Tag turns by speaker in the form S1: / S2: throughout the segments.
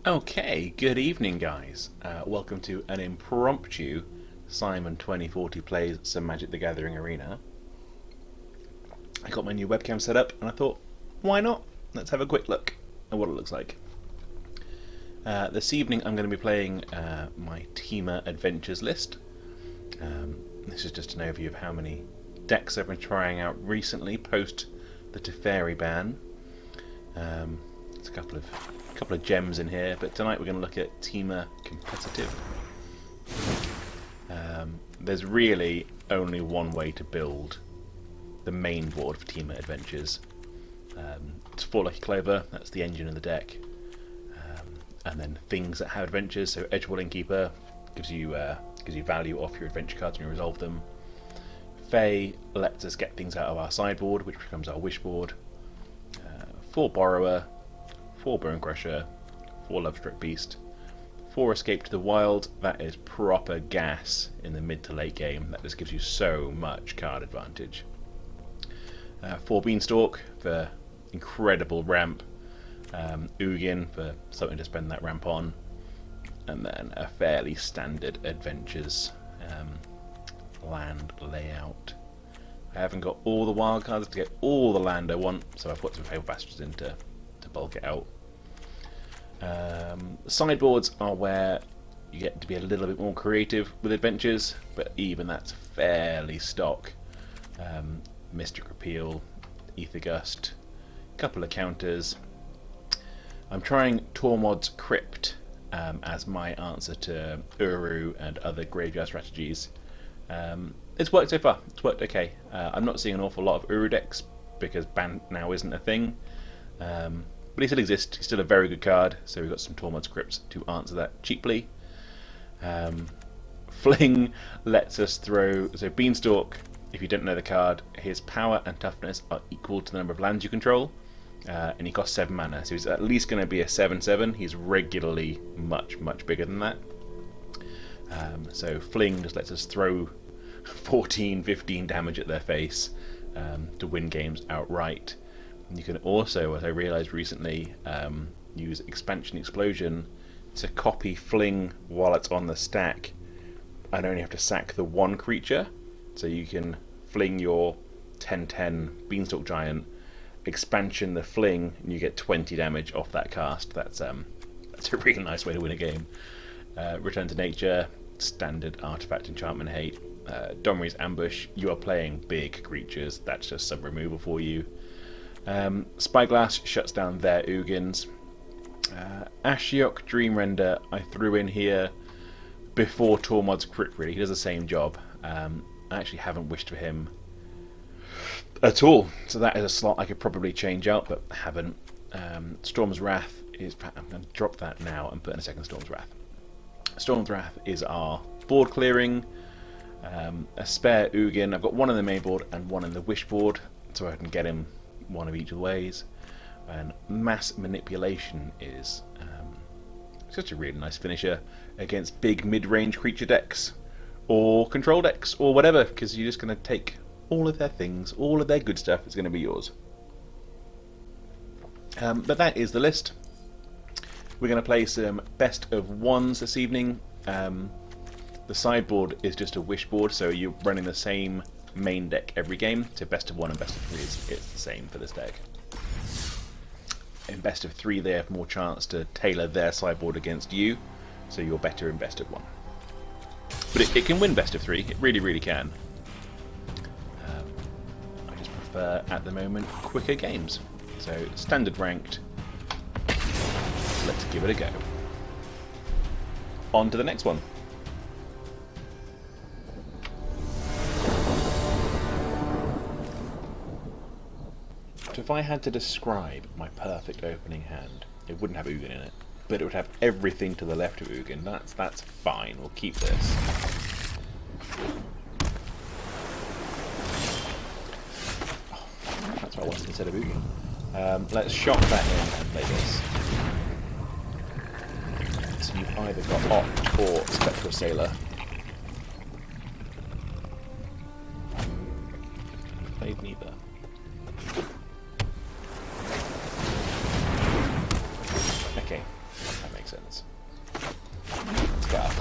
S1: Okay, good evening, guys. Welcome to an impromptu Cymon 2040 plays some Magic the Gathering Arena. I got my new webcam set up and I thought, why not? Let's have a quick look at what it looks like. This evening I'm going to be playing my Temur Adventures list. This is just an overview of how many decks I've been trying out recently post the Teferi ban. There's a couple of gems in here, but tonight we're going to look at Temur Competitive. There's really only one way to build the main board for Temur Adventures. It's 4 Lucky Clover, that's the engine of the deck, and then things that have adventures. So Edgewall Innkeeper gives you value off your adventure cards when you resolve them. Fae lets us get things out of our sideboard, which becomes our wish board. 4 Borrower, 4 Bone Crusher, 4 Lovestruck Beast, 4 Escape to the Wild. That is proper gas in the mid to late game. That just gives you so much card advantage. 4 Beanstalk for incredible ramp. Ugin for something to spend that ramp on. And then a fairly standard Adventures land layout. I haven't got all the wild cards to get all the land I want, so I've put some Fabled Bastards in to bulk it out. Sideboards are where you get to be a little bit more creative with adventures, but even that's fairly stock. Mystic Repeal, Ether Gust, a couple of counters. I'm trying Tormod's Crypt as my answer to Uru and other graveyard strategies. It's worked so far, it's worked okay. I'm not seeing an awful lot of Uru decks because ban now isn't a thing. But he still exists, he's still a very good card, so we've got some Tormod's Crypts to answer that cheaply. Fling lets us throw, so Beanstalk, if you don't know the card, his power and toughness are equal to the number of lands you control, and he costs 7 mana, so he's at least going to be a 7/7, he's regularly much bigger than that. So Fling just lets us throw 14-15 damage at their face to win games outright. You can also, as I realised recently, use Expansion Explosion to copy Fling while it's on the stack and only have to sack the one creature. So you can fling your 10/10 Beanstalk Giant, expansion the Fling, and you get 20 damage off that cast. That's a really nice way to win a game. Return to Nature, standard artifact enchantment hate. Domri's Ambush, you are playing big creatures, that's just some removal for you. Spyglass shuts down their Ugins. Ashiok Dreamrender I threw in here before Tormod's Crypt, really. He does the same job. I actually haven't wished for him at all, so that is a slot I could probably change out, but haven't. Storm's Wrath is... I'm going to drop that now and put in a second Storm's Wrath. Storm's Wrath is our board clearing. A spare Ugin. I've got one in the main board and one in the wish board, so I can get him one of each of the ways. And Mass Manipulation is such a really nice finisher against big mid-range creature decks or control decks or whatever, because you're just going to take all of their things, all of their good stuff is going to be yours. But that is the list. We're going to play some best of ones this evening. The sideboard is just a wish board, so you're running the same main deck every game. So best of 1 and best of 3 it's the same for this deck. In best of 3 they have more chance to tailor their sideboard against you, so you're better in best of 1. But it can win best of 3, it really can. I just prefer at the moment quicker games. So standard ranked, let's give it a go. On to the next one. So if I had to describe my perfect opening hand, it wouldn't have Ugin in it, but it would have everything to the left of Ugin. That's fine, we'll keep this. Oh, that's what I wanted instead of Ugin. Let's shock that in and play this. So you've either got Opt or Spectral Sailor. Played neither. Okay, that makes sense.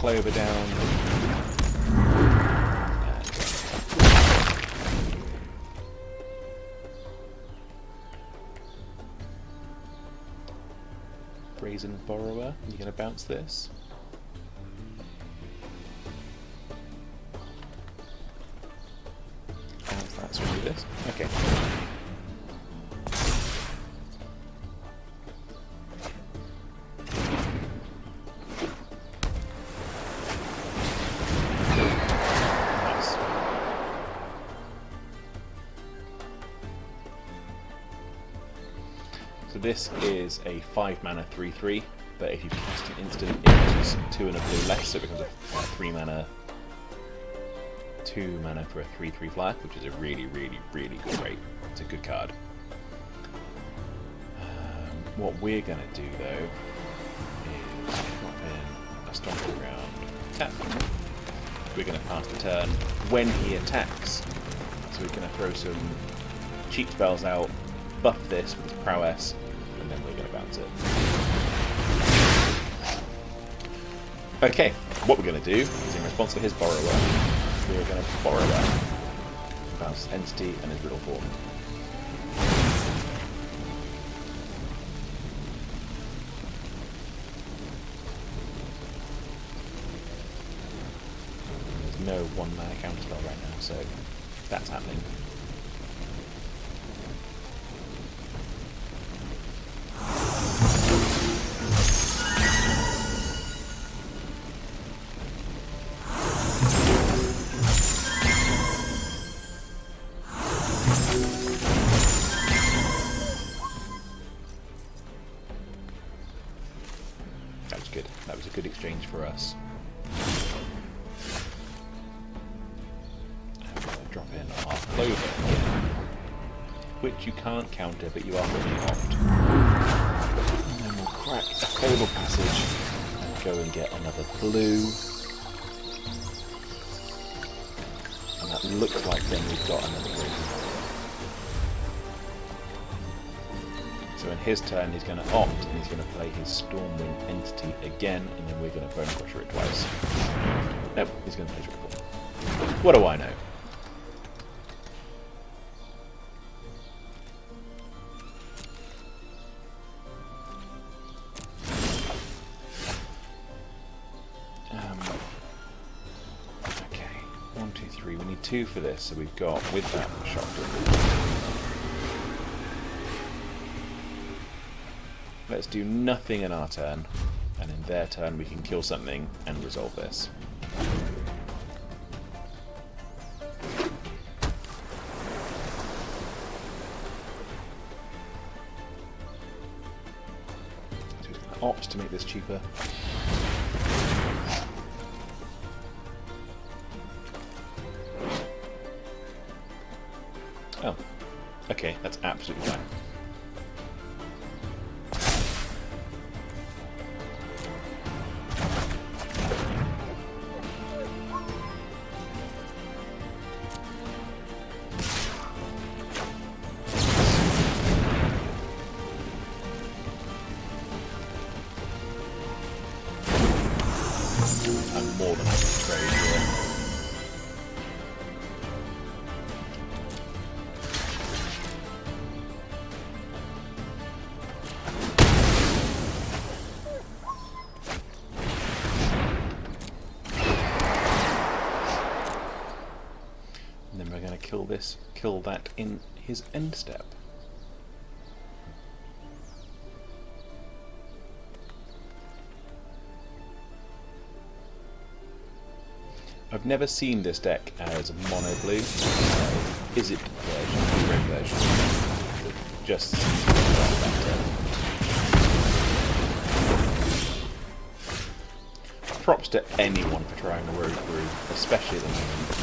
S1: Clover down. Brazen Borrower, you're going to bounce this. That's what we do this. Okay. Nice. So this is a 5 mana 3/3, but if you cast an instant, it costs 2 and a blue less, so it becomes a 3 mana. 2 mana for a 3/3 flyer, which is a really good rate. It's a good card. What we're going to do though is drop in a Stomping Ground tap. We're going to pass the turn when he attacks. So we're going to throw some cheap spells out, buff this with his prowess, and then we're going to bounce it. Okay, what we're going to do is in response to his Borrower, we're going to borrow that. Bounce his entity and his riddle form. There's no 1 mana counterspell right now, so that's happening. Good. That was a good exchange for us. And we're going to drop in our Clover here, which you can't counter, but you are going to opt. And then we'll crack a Cobble Passage and go and get another blue. And that looks like then we've got another blue. So in his turn, he's going to opt, and he's going to play his Stormwind entity again, and then we're going to Bone Crusher it twice. Nope, he's going to play Triple. What do I know? Okay, 1, 2, 3. We need 2 for this, so we've got, with that, Shock Triple. Let's do nothing in our turn, and in their turn we can kill something and resolve this. So he's going to opt to make this cheaper. Oh, okay, that's absolutely fine. I'm more than happy to trade here. And then we're going to kill that in his end step. I've never seen this deck as a mono blue. Is it version, red version? Just props to anyone for trying a road brew, especially at the moment.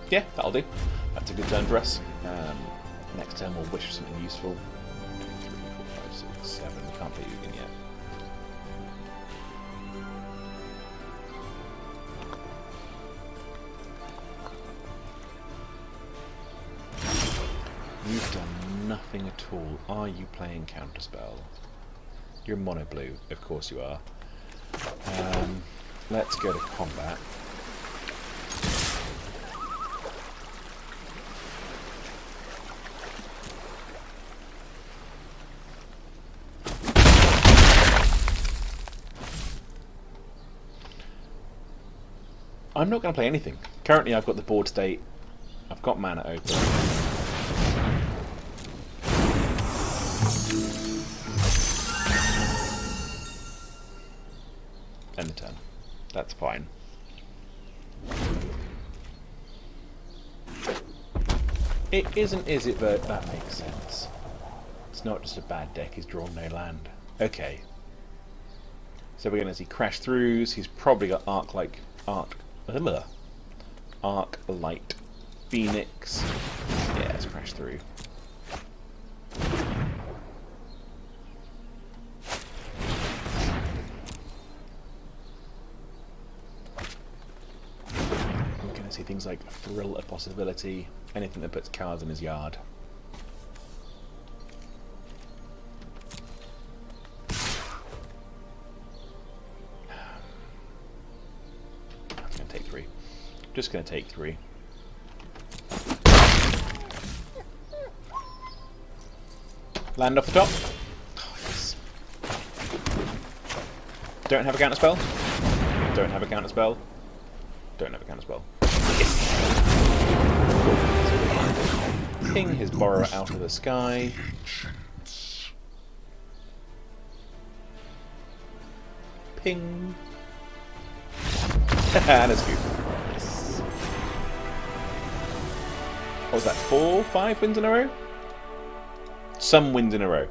S1: Yeah, that'll do. That's a good turn for us. Next turn we'll wish for something useful. 3, 4, 5, 6, 7. We can't play Ugin yet. anything at all. Are you playing Counterspell? You're mono blue, of course you are. Let's go to combat. I'm not going to play anything. Currently I've got the board state, I've got mana open. End the turn. That's fine. It isn't, is it, though? That makes sense. It's not just a bad deck, he's drawn no land. Okay. So we're going to see Crash Throughs, he's probably got Arc Light Phoenix. Yeah, let's Crash Through. We're going to see things like Thrill a Possibility, anything that puts cards in his yard. Just going to take 3. Land off the top. Oh, yes. Don't have a counter spell. Don't have a counter spell. Don't have a counter spell. Yes. Ping his borrower out of the sky. Ping. And a scoop. What was that, 4, 5 wins in a row? Some wins in a row.